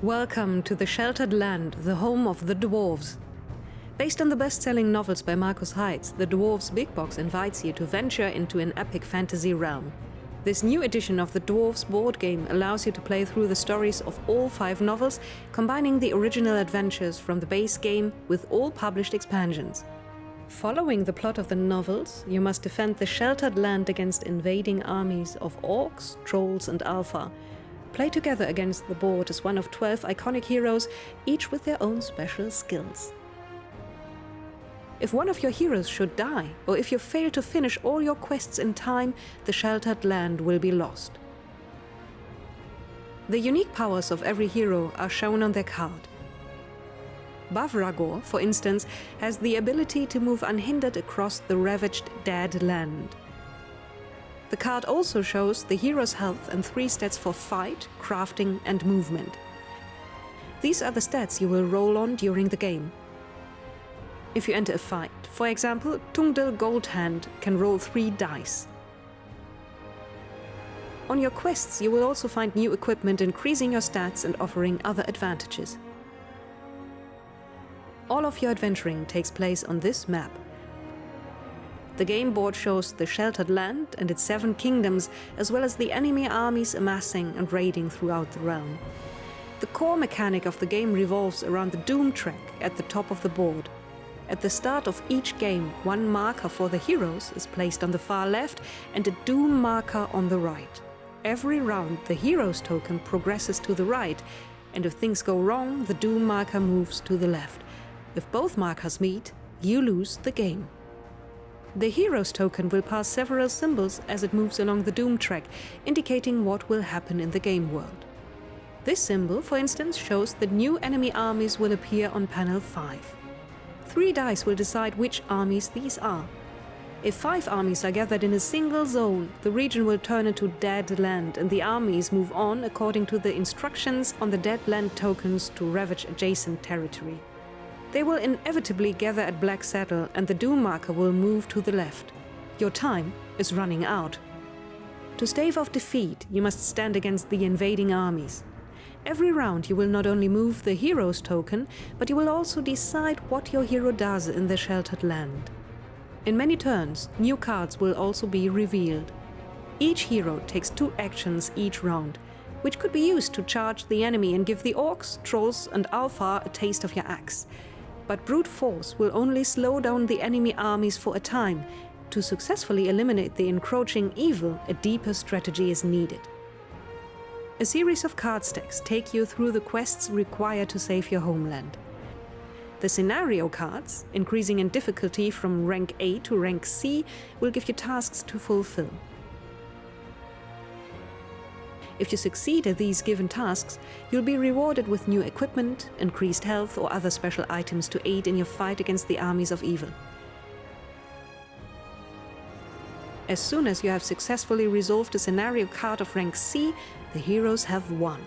Welcome to the Sheltered Land, the home of the dwarves. Based on the best-selling novels by Marcus Heitz, the Dwarves Big Box invites you to venture into an epic fantasy realm. This new edition of the Dwarves board game allows you to play through the stories of all 5 novels, combining the original adventures from the base game with all published expansions. Following the plot of the novels, you must defend the Sheltered Land against invading armies of orcs, trolls and ÄLFAR. Play together against the board as one of 12 iconic heroes, each with their own special skills. If one of your heroes should die, or if you fail to finish all your quests in time, the Sheltered Land will be lost. The unique powers of every hero are shown on their card. Bavragor, for instance, has the ability to move unhindered across the ravaged Dead Land. The card also shows the hero's health and 3 stats for fight, crafting and movement. These are the stats you will roll on during the game. If you enter a fight, for example, Tungdil Goldhand can roll 3 dice. On your quests you will also find new equipment increasing your stats and offering other advantages. All of your adventuring takes place on this map. The game board shows the Sheltered Land and its 7 kingdoms, as well as the enemy armies amassing and raiding throughout the realm. The core mechanic of the game revolves around the Doom track at the top of the board. At the start of each game, 1 marker for the heroes is placed on the far left and a Doom marker on the right. Every round, the heroes token progresses to the right, and if things go wrong, the Doom marker moves to the left. If both markers meet, you lose the game. The hero's token will pass several symbols as it moves along the Doom track, indicating what will happen in the game world. This symbol, for instance, shows that new enemy armies will appear on panel 5. 3 dice will decide which armies these are. If 5 armies are gathered in a single zone, the region will turn into Dead Land and the armies move on according to the instructions on the Dead Land tokens to ravage adjacent territory. They will inevitably gather at Black Saddle and the Doom marker will move to the left. Your time is running out. To stave off defeat, you must stand against the invading armies. Every round you will not only move the hero's token, but you will also decide what your hero does in the Sheltered Land. In many turns, new cards will also be revealed. Each hero takes 2 actions each round, which could be used to charge the enemy and give the orcs, trolls and ÄLFAR a taste of your axe. But brute force will only slow down the enemy armies for a time. To successfully eliminate the encroaching evil, a deeper strategy is needed. A series of card stacks take you through the quests required to save your homeland. The scenario cards, increasing in difficulty from rank A to rank C, will give you tasks to fulfill. If you succeed at these given tasks, you'll be rewarded with new equipment, increased health or other special items to aid in your fight against the armies of evil. As soon as you have successfully resolved a scenario card of rank C, the heroes have won.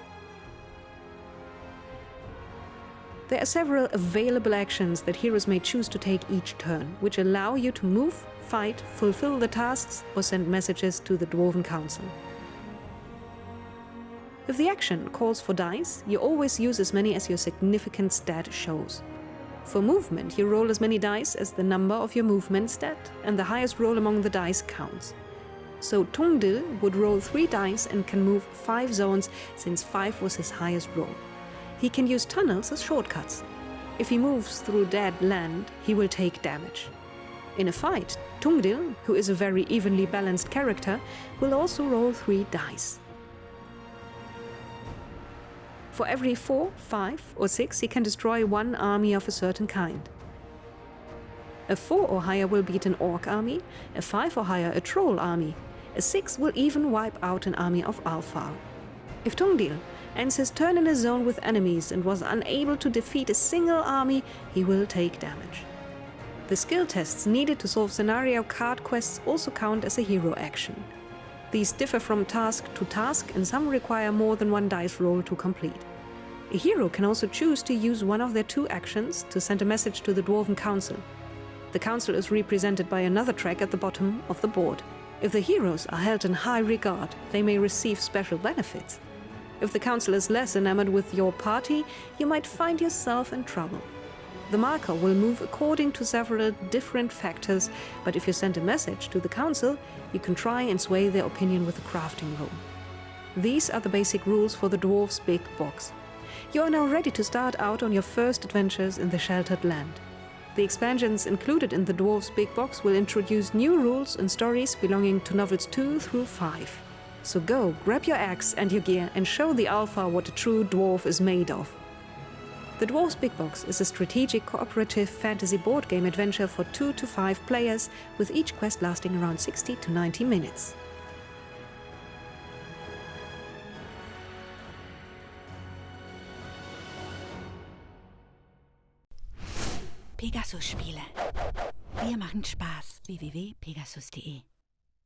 There are several available actions that heroes may choose to take each turn, which allow you to move, fight, fulfill the tasks or send messages to the Dwarven Council. If the action calls for dice, you always use as many as your significant stat shows. For movement, you roll as many dice as the number of your movement stat, and the highest roll among the dice counts. So Tungdil would roll 3 dice and can move 5 zones, since 5 was his highest roll. He can use tunnels as shortcuts. If he moves through Dead Land, he will take damage. In a fight, Tungdil, who is a very evenly balanced character, will also roll 3 dice. For every 4, 5 or 6 he can destroy 1 army of a certain kind. A 4 or higher will beat an orc army, a 5 or higher a troll army, a 6 will even wipe out an army of ÄLFAR. If Tungdil ends his turn in a zone with enemies and was unable to defeat a single army, he will take damage. The skill tests needed to solve scenario card quests also count as a hero action. These differ from task to task and some require more than 1 dice roll to complete. A hero can also choose to use one of their 2 actions to send a message to the Dwarven Council. The council is represented by another track at the bottom of the board. If the heroes are held in high regard, they may receive special benefits. If the council is less enamored with your party, you might find yourself in trouble. The marker will move according to several different factors, but if you send a message to the council, you can try and sway their opinion with a crafting roll. These are the basic rules for the Dwarves Big Box. You are now ready to start out on your first adventures in the Sheltered Land. The expansions included in the Dwarves Big Box will introduce new rules and stories belonging to novels 2 through 5. So go, grab your axe and your gear and show the Alpha what a true dwarf is made of. The Dwarves Big Box is a strategic cooperative fantasy board game adventure for 2 to 5 players, with each quest lasting around 60 to 90 minutes. Pegasus Spiele. Wir machen Spaß. www.pegasus.de